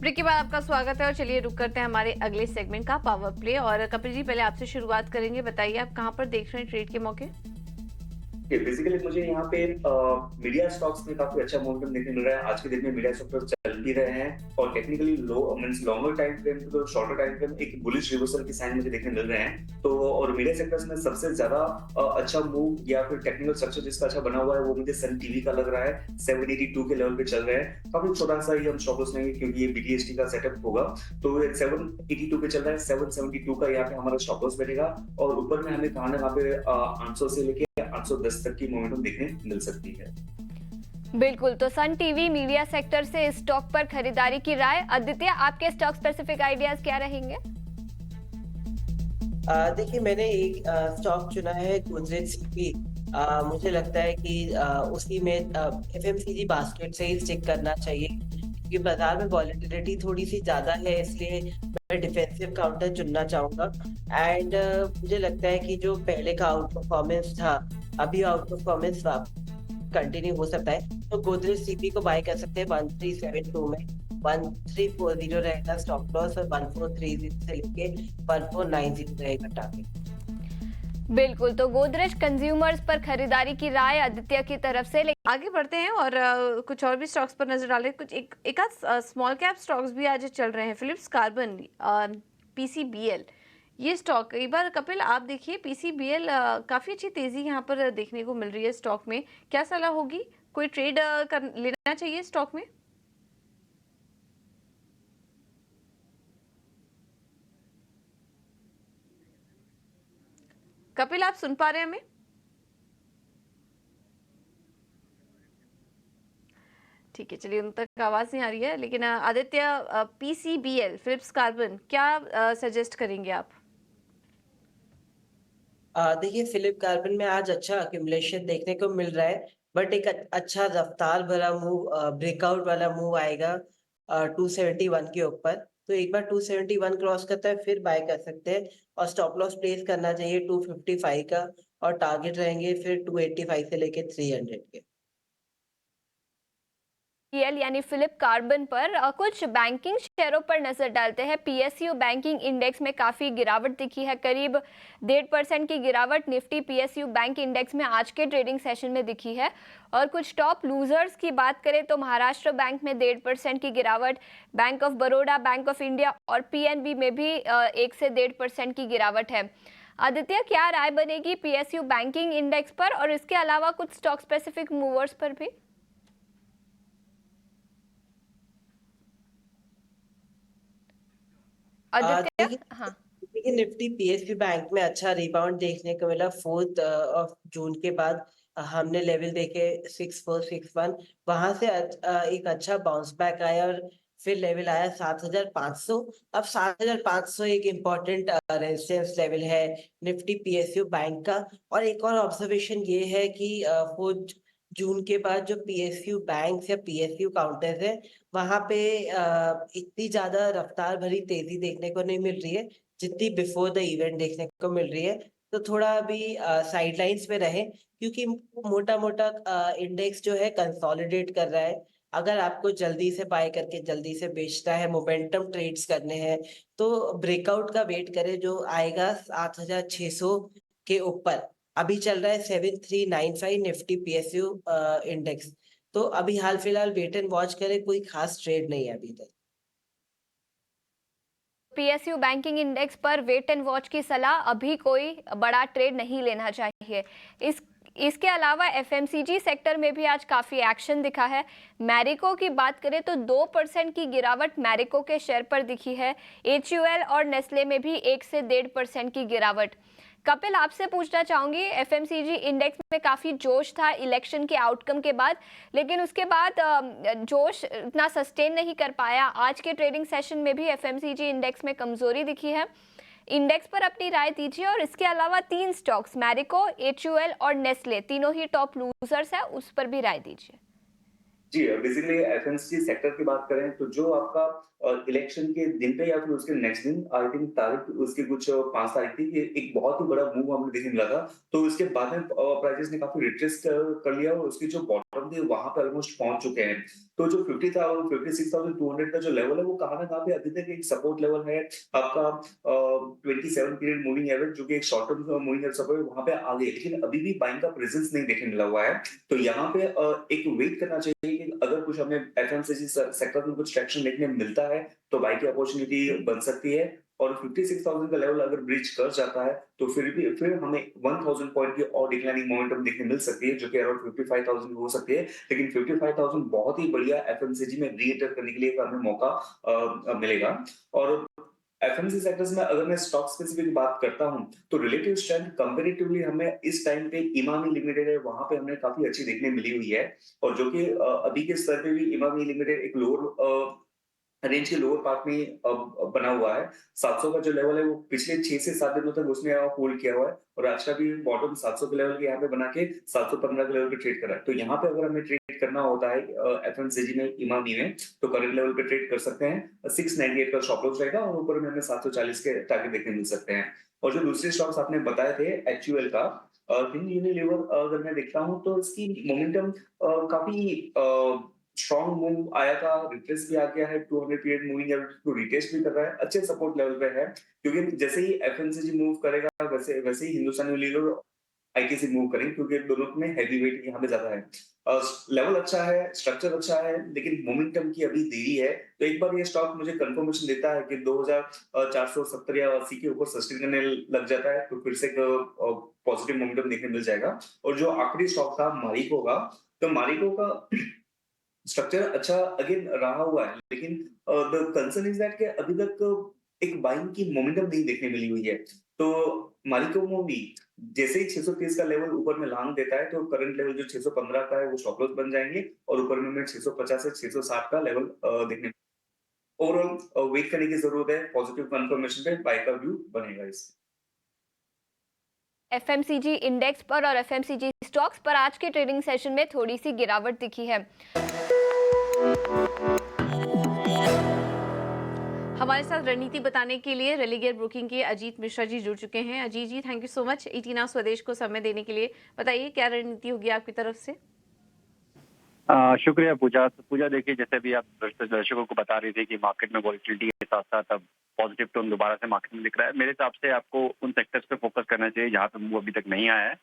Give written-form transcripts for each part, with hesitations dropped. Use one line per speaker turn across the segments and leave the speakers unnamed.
Break के बाद आपका स्वागत है और चलिए रुक करते हैं हमारे अगले सेगमेंट का पावर प्ले। और कपिल जी, पहले आपसे शुरुआत करेंगे। बताइए आप कहां पर देख रहे हैं ट्रेड के मौके?
बेसिकली मुझे यहाँ पे मीडिया स्टॉक्स में काफी अच्छा मोमेंटम देखने मिल रहा है। आज के दिन में मीडिया स्टॉक्स चल भी रहे हैं और टेक्निकली लो मींस लॉन्गर टाइम फ्रेम तो शॉर्टर टाइम फ्रेम एक बुलिश रिवर्सल के साइन मुझे देखने मिल रहे हैं। तो और मीडिया सेक्टर्स में सबसे ज्यादा अच्छा मूव या फिर टेक्निकल स्ट्रक्चर जिसका अच्छा बना हुआ है वो मुझे सन टीवी का लग रहा है। 782 के लेवल पे चल रहे हैं। काफी छोटा सा ही हम स्टॉप लॉस लेंगे क्योंकि ये बीटीएसटी का सेटअप होगा। तो 782 पे चल रहा है। 772 का यहाँ पे हमारा स्टॉप लॉस बैठेगा और ऊपर में हमें कहा यहाँ पे 800 से लेके 810 तक की मोमेंटम देखने मिल सकती है।
बिल्कुल, तो सन टीवी मीडिया सेक्टर से इस स्टॉक पर खरीदारी की राय। आदित्य, आपके स्टॉक स्पेसिफिक आइडियाज क्या रहेंगे?
देखिए, मैंने एक स्टॉक चुना है गोदरेज सीपी। मुझे लगता है कि उसी में एफएमसीजी बास्केट से ही स्टिक करना चाहिए क्योंकि बाजार में वॉलेटिलिटी थोड़ी सी ज़्यादा है, इसलिए मैं डिफेंसिव काउंटर चुनना चाहूँगा। एंड मुझे लगता है कि जो पहले का आउट परफॉर्मेंस था, अभी आउट परफॉर्मेंस कंटिन्यू हो सकता है, तो गोदरेज सीपी को बाय कर सकते हैं 1372 में। 1340 रहेगा स्टॉप लॉस और 1430 से लेके 1490 रहेगा टारगेट।
बिल्कुल, तो गोदरेज कंज्यूमर्स पर खरीदारी की राय आदित्य की तरफ से। लेकिन आगे बढ़ते हैं और कुछ और भी स्टॉक्स पर नजर डालें। कुछ एक आध स्मॉल कैप स्टॉक्स भी आज चल रहे हैं। फिलिप्स कार्बन, पीसीबीएल, ये स्टॉक कई बार कपिल आप देखिए पीसीबीएल काफी अच्छी तेजी यहाँ पर देखने को मिल रही है स्टॉक में। क्या सलाह होगी? कोई ट्रेड कर लेना चाहिए स्टॉक में? कपिल, आप सुन पा रहे हैं हमें? ठीक है, चलिए, उन तक आवाज नहीं आ रही है। लेकिन आदित्य, पीसीबीएल फिलिप्स कार्बन क्या सजेस्ट करेंगे आप?
देखिए, फिलिप कार्बन में आज अच्छा अक्यूमुलेशन देखने को मिल रहा है, बट एक अच्छा रफ्तार भरा मूव, ब्रेकआउट वाला मूव आएगा 271 के ऊपर। तो एक बार 271 क्रॉस करता है फिर बाय कर सकते हैं और स्टॉप लॉस प्लेस करना चाहिए 255 का और टारगेट रहेंगे फिर 285 से लेके 300 के।
पीएल यानी फिलिप कार्बन पर कुछ बैंकिंग शेयरों पर नजर डालते हैं। पीएसयू बैंकिंग इंडेक्स में काफी गिरावट दिखी है, करीब 1.5% की गिरावट निफ्टी पीएसयू बैंक इंडेक्स में आज के ट्रेडिंग सेशन में दिखी है। और कुछ टॉप लूजर्स की बात करें तो महाराष्ट्र बैंक में 1.5% की गिरावट, bank of Baroda, bank of India और पीएनबी में भी 1 से 1.5% की गिरावट है। आदित्य, क्या राय बनेगी पीएसयू बैंकिंग इंडेक्स पर और इसके अलावा कुछ स्टॉक स्पेसिफिक मूवर्स पर भी? आदित्य,
देखिए
हाँ।
देखिए निफ्टी पीएसयू बैंक में अच्छा रिबाउंड देखने को मिला 4 ऑफ जून के बाद। हमने लेवल देखे 6461, वहां से एक अच्छा बाउंस बैक आया और फिर लेवल आया 7500। अब 7500 एक इम्पोर्टेंट रेजिस्टेंस लेवल है निफ्टी पीएसयू बैंक का। और एक और ऑब्जर्वेशन ये है कि 4 जून के बाद जो पीएसयू बैंक या पीएसयू काउंटर्स है, वहां पे इतनी ज्यादा रफ्तार भरी तेजी देखने को नहीं मिल रही है जितनी बिफोर द इवेंट देखने को मिल रही है। तो थोड़ा अभी साइडलाइंस पे रहे क्योंकि मोटा-मोटा इंडेक्स जो है कंसोलिडेट कर रहा है। अगर आपको जल्दी से बाय करके जल्दी से बेचना है, मोमेंटम ट्रेड्स करने हैं, तो ब्रेकआउट का वेट करें जो आएगा 7600 के ऊपर। अभी चल रहा है 7395 निफ्टी पीएसयू इंडेक्स। तो अभी हाल फिलहाल वेट एंड वॉच करें, कोई खास ट्रेड नहीं है अभी तक।
पीएसयू बैंकिंग इंडेक्स पर वेट एंड वॉच की सलाह, अभी कोई बड़ा ट्रेड नहीं लेना चाहिए। इस इसके अलावा एफएमसीजी सेक्टर में भी आज काफी एक्शन दिखा है। मैरिको की बात करें तो 2% की गिरावट मैरिको के शेयर पर दिखी है। एचयूएल और नेस्ले में भी 1 से 1.5% की गिरावट। कपिल, आपसे पूछना चाहूंगी, एफएमसीजी इंडेक्स में काफी जोश था इलेक्शन के आउटकम के बाद, लेकिन उसके बाद जोश इतना सस्टेन नहीं कर पाया। आज के ट्रेडिंग सेशन में भी एफएमसीजी इंडेक्स में कमजोरी दिखी है। इंडेक्स पर अपनी राय दीजिए और इसके अलावा 3 स्टॉक्स मैरिको, एचयूएल और नेस्ले, तीनों ही टॉप लूजर्स है, उस पर भी राय दीजिए।
जी, बेसिकली एफएमसीजी सेक्टर की बात करें तो जो आपका इलेक्शन के दिन पे या फिर उसके नेक्स्ट दिन आई थिंक तारीख उसकी कुछ 5 तारीख थी, ये एक बहुत ही बड़ा मूव हमें देखने मिला था। तो इसके बाद में प्राइसेस ने काफ़ी रिट्रेस कर लिया और उसकी जो बॉटम थी वहाँ पे ऑलमोस्ट पहुँच चुके हैं। तो जो 50,000 56,200 का जो लेवल है वो कहाँ न कहाँ पे अभी तक एक सपोर्ट लेवल है। आपका 27 पीरियड मूविंग एवरेज जो कि एक short term moving average support वहाँ पे आ गई है। लेकिन अभी भी बाइंग का प्रेजेंस नहीं देखने मिला हुआ है। तो यहाँ पे एक वेट करना चाहिए कि अगर कुछ हमें एफएमसीजी सेक्टर में कुछ ट्रैक्शन देखने मिलता है, तो बाय की अपॉर्चुनिटी बन सकती है और 56,000 का लेवल अगर ब्रीच कर जाता है, तो फिर हमें 1,000 पॉइंट की और डिक्लाइनिंग मोमेंटम देखने मिल सकती है, जो कि अराउंड 55,000 हो सकती है। लेकिन 55,000 बहुत ही बढ़िया एफएमसीजी में री-एंटर करने के लिए एक हमें मौका मिलेगा और एफएमसीजी सेक्टर्स में अगर मैं स्टॉक स्पेसिफिक बात करता हूँ, तो रिलेटिव स्ट्रेंथ कंपैरेटिवली हमें इस टाइम पे इमामी लिमिटेड है, वहाँ पे हमें काफ़ी अच्छी देखने मिली हुई है और जो कि अभी के स्तर पे भी इमामी लिमिटेड एक लोअर रेंज के लोअर पार्ट में बना हुआ है। 700 का जो लेवल है वो पिछले 6 से 7 दिनों तक उसने होल्ड किया हुआ है और आज का भी बॉटम 700 के लेवल के यहाँ पे बना के 715 के लेवल पे ट्रेड कर रहा है। तो यहाँ पे अगर हमें ट्रेड करना होता है एफएमसीजी में, इमामी में, तो करंट लेवल पे ट्रेड कर सकते हैं। 698 का स्टॉप लॉस रहेगा और ऊपर में हमें 740 के टारगेट देखने मिल सकते हैं। और जो दूसरे स्टॉक्स आपने बताए थे एचयूएल का, हिंद यूनिलीवर अगर मैं देखता हूँ तो इसकी मोमेंटम काफ़ी स्ट्रॉन्ग मूव आया था, रिट्रेस भी आ गया है, 200 पीरियड मूविंग एवरेज को रिटेस्ट भी कर रहा है, अच्छे सपोर्ट लेवल पे है। क्योंकि जैसे ही एफएमसीजी मूव करेगा वैसे वैसे ही हिंदुस्तान यूनिलीवर आईटीसी मूव करेंगे क्योंकि दोनों में हैवी वेट यहाँ पे ज्यादा है। लेवल अच्छा है, स्ट्रक्चर अच्छा है, लेकिन मोमेंटम की अभी देरी है। तो एक बार ये स्टॉक मुझे कंफर्मेशन देता है कि 2470 या 80 के ऊपर सस्टेन करने लग जाता है, तो फिर से एक पॉजिटिव मोमेंटम देखने मिल जाएगा। और जो आखिरी स्टॉक था मारिको का, तो मारिको का स्ट्रक्चर अच्छा अगेन रहा हुआ है, लेकिन द कंसर्न इज दैट कि अभी तक एक बाइंग की मोमेंटम नहीं देखने मिली हुई है। तो मालिको में भी जैसे ही 630 का लेवल ऊपर में लांग देता है, तो करंट लेवल जो 615 का है वो स्टॉप लॉस बन जाएंगे और ऊपर में हमें 650 से 660 का लेवल देखने ओवरऑल वेट करने की जरूरत है। पॉजिटिव कंफर्मेशन पे बाय का व्यू बनेगा इस
एफएमसीजी इंडेक्स पर और एफएमसीजी स्टॉक्स पर आज के ट्रेडिंग सेशन में थोड़ी सी गिरावट दिखी है।
हमारे साथ रणनीति बताने के लिए रेलिगेयर ब्रोकिंग के अजीत मिश्रा जी जुड़ चुके हैं। अजीत जी, थैंक यू सो मच 18 स्वदेश को समय देने के लिए। बताइए क्या रणनीति होगी आपकी तरफ से?
शुक्रिया पूजा। तो पूजा देखिए, जैसे भी आप दर्शकों को बता रही थी कि मार्केट में वॉलिटिलिटी के साथ साथ अब पॉजिटिव टोन दोबारा से मार्केट में दिख रहा है। मेरे हिसाब से आपको उन सेक्टर्स पे फोकस करना चाहिए जहां पे मूव अभी तक नहीं आया है।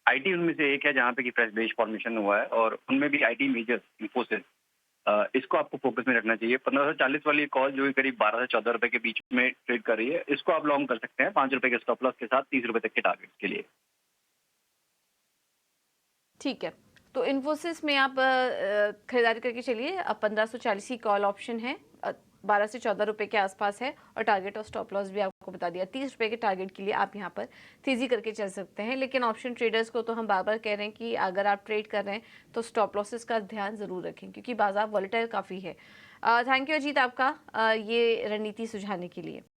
आईटी उनमें से एक है जहां पे कि फ्रेश बेच फॉर्मेशन हुआ है और उनमें भी आईटी मेजर इन्फोसिस, इसको आपको फोकस में रखना चाहिए। 1540 वाली कॉल जो कि करीब 12 से 14 रुपए के बीच में ट्रेड कर रही है, इसको आप लॉन्ग कर सकते हैं 5 रुपए के स्टॉप लॉस के साथ 30 रुपए तक के टारगेट के लिए।
ठीक है, तो इन्फोसिस में आप खरीदारी करके चलिए। अब 1540 की कॉल ऑप्शन है, 12 से 14 रुपए के आसपास है और टारगेट और स्टॉप लॉस भी आपको बता दिया। 30 रुपए के टारगेट के लिए आप यहाँ पर तेजी करके चल सकते हैं। लेकिन ऑप्शन ट्रेडर्स को तो हम बार बार कह रहे हैं कि अगर आप ट्रेड कर रहे हैं तो स्टॉप लॉसेस का ध्यान जरूर रखें, क्योंकि बाजार वॉलेटाइल काफ़ी है। थैंक यू अजीत आपका ये रणनीति सुझाने के लिए।